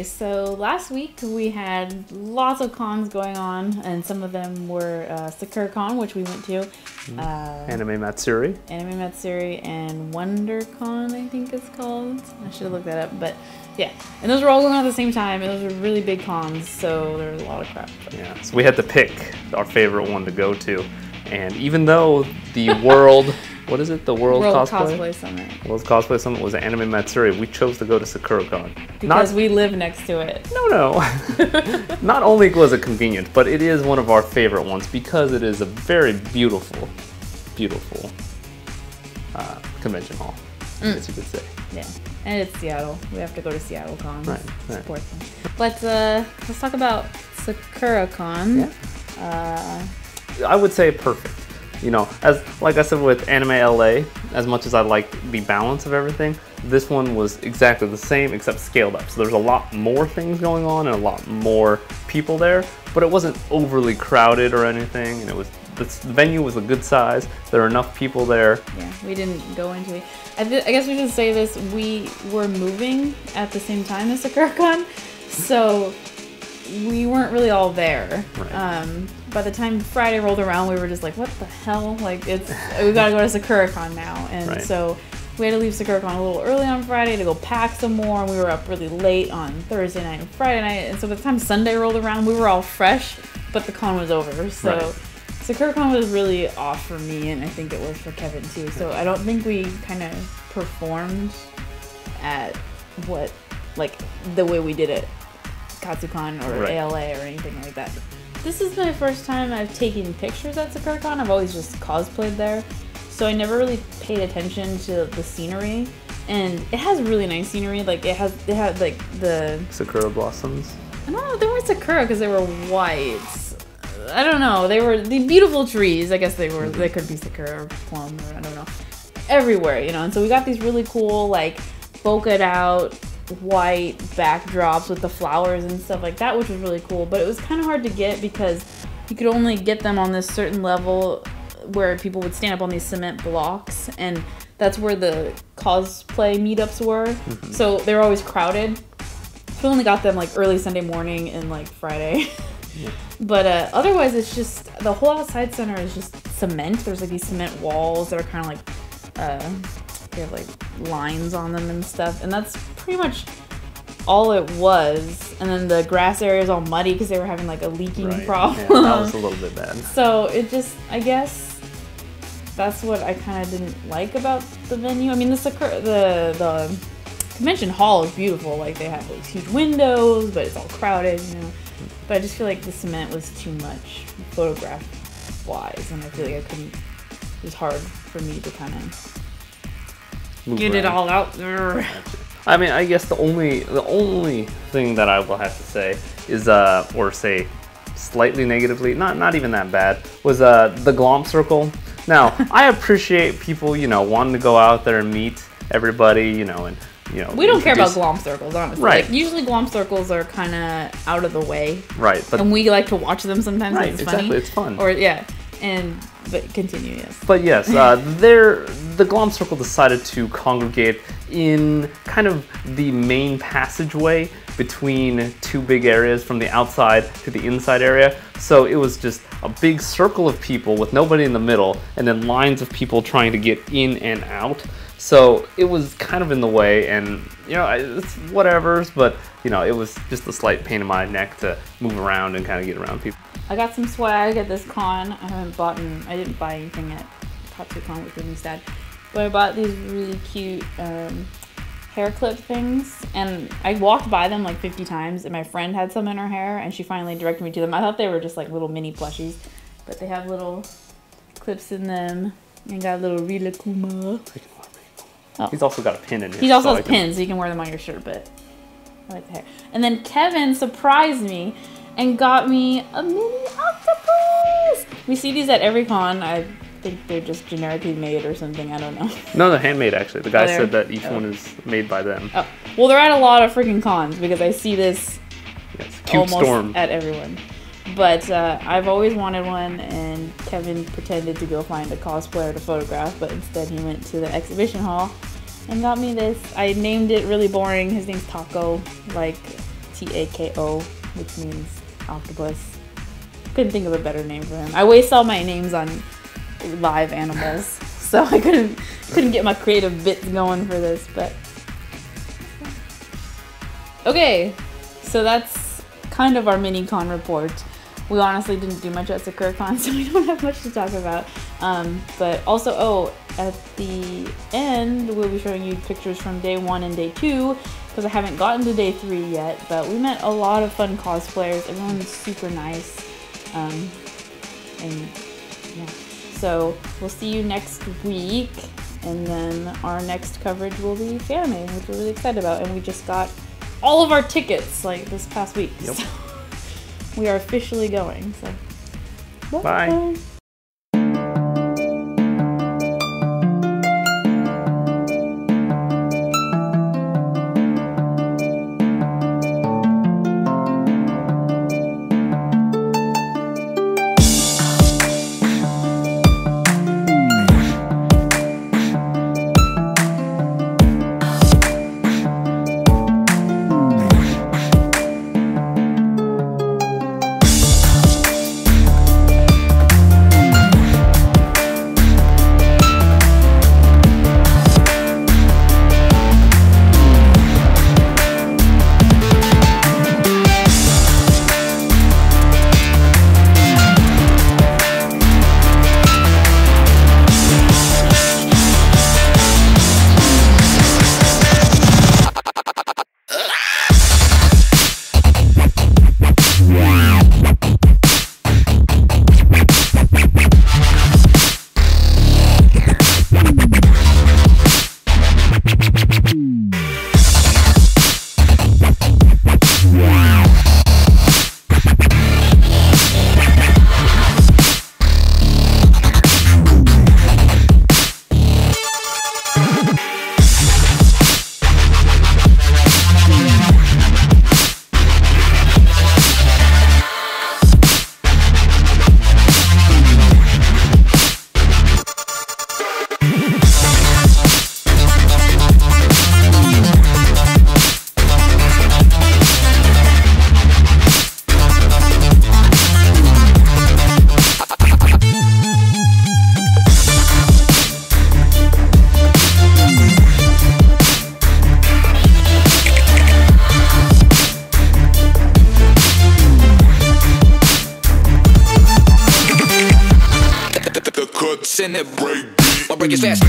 Okay, so last week we had lots of cons going on, and some of them were Sakura-Con, which we went to. Anime Matsuri. Anime Matsuri and WonderCon, I think it's called. I should have looked that up, but yeah. And those were all going on at the same time, and those were really big cons, so there was a lot of crap. Yeah, so we had to pick our favorite one to go to. And even though the world... What is it? The World Cosplay Summit. World Cosplay Summit was Anime Matsuri. We chose to go to Sakura-Con. Because we live next to it. No. Not only was it convenient, but it is one of our favorite ones because it is a very beautiful, beautiful convention hall, as you could say. Yeah, and it's Seattle. We have to go to Seattle Con. Right. Support them. But let's talk about Sakura-Con. Yeah. I would say perfect. You know, like I said with Anime LA, as much as I like the balance of everything, this one was exactly the same except scaled up. So there's a lot more things going on and a lot more people there, but it wasn't overly crowded or anything. And the venue was a good size. There were enough people there. Yeah, we didn't go into it. I guess we should say this: we were moving at the same time as Sakura-Con, so we weren't really all there. Right. By the time Friday rolled around, we were just like, what the hell? Like, we gotta go to Sakura-Con now. And so we had to leave Sakura-Con a little early on Friday to go pack some more. And we were up really late on Thursday night and Friday night. And so by the time Sunday rolled around, we were all fresh, but the con was over. So Sakura-Con was really off for me, and I think it was for Kevin too. So I don't think we kind of performed at the way we did it, Katsucon or ALA or anything like that. This is my first time I've taken pictures at Sakura-Con. I've always just cosplayed there, so I never really paid attention to the scenery. And it has really nice scenery. Like it had like the Sakura blossoms. I don't know. They weren't Sakura because they were white. I don't know. They were the beautiful trees. I guess they were. They could be Sakura or plum or I don't know. Everywhere, you know. And so we got these really cool like bokeh out white backdrops with the flowers and stuff like that, which was really cool, but it was kind of hard to get because you could only get them on this certain level where people would stand up on these cement blocks, and that's where the cosplay meetups were. So they were always crowded. We only got them like early Sunday morning and like Friday. But otherwise it's just the whole outside center is just cement. There's like these cement walls that are kind of like they have like lines on them and stuff, and that's pretty much all it was. And then the grass area is all muddy because they were having like a leaking problem. Yeah, that was a little bit bad. So it just, I guess that's what I kind of didn't like about the venue. I mean, the convention hall is beautiful. Like they have these huge windows, but it's all crowded, you know. But I just feel like the cement was too much photograph wise, and I feel like it was hard for me to kind of get it all out there. I mean, I guess the only thing that I will have to say is, or say slightly negatively, not even that bad, was the Glomp Circle. Now, I appreciate people, you know, wanting to go out there and meet everybody, you know, and you know. We don't care about Glomp Circles, honestly. Right. Like, usually Glomp Circles are kind of out of the way. Right. But, and we like to watch them sometimes. Right. It's Exactly. funny. It's fun. Or but continue, yes. But yes, the Glomp Circle decided to congregate in kind of the main passageway between two big areas from the outside to the inside area. So it was just a big circle of people with nobody in the middle, and then lines of people trying to get in and out. So it was kind of in the way, and you know, it's whatever's, but you know, it was just a slight pain in my neck to move around and kind of get around people. I got some swag at this con. I didn't buy anything at Katsucon, which made me sad. But I bought these really cute hair clip things, and I walked by them like 50 times, and my friend had some in her hair, and she finally directed me to them. I thought they were just like little mini plushies, but they have little clips in them, and got a little Rilakuma. Oh. He's also got a pin in his. He also has pins, so you can wear them on your shirt, but I like the hair. And then Kevin surprised me and got me a mini octopus! We see these at every con. I think they're just generically made or something, I don't know. No, they're handmade actually. The guy said that each one is made by them. Oh, well, they're at a lot of freaking cons because I see this cute storm at everyone. But I've always wanted one, and Kevin pretended to go find a cosplayer to photograph, but instead he went to the exhibition hall and got me this. I named it really boring. His name's Taco, like Tako, which means octopus. Couldn't think of a better name for him. I waste all my names on live animals, so I couldn't get my creative bits going for this, but okay, so that's kind of our mini con report. We honestly didn't do much at Sakura-Con, so we don't have much to talk about. But also, at the end, we'll be showing you pictures from day 1 and day 2, because I haven't gotten to day 3 yet, but we met a lot of fun cosplayers. Everyone's super nice. And yeah. So we'll see you next week, and then our next coverage will be Fanime, which we're really excited about, and we just got all of our tickets like this past week. Yep. So we are officially going. So bye. Send that break beat. My break is fast.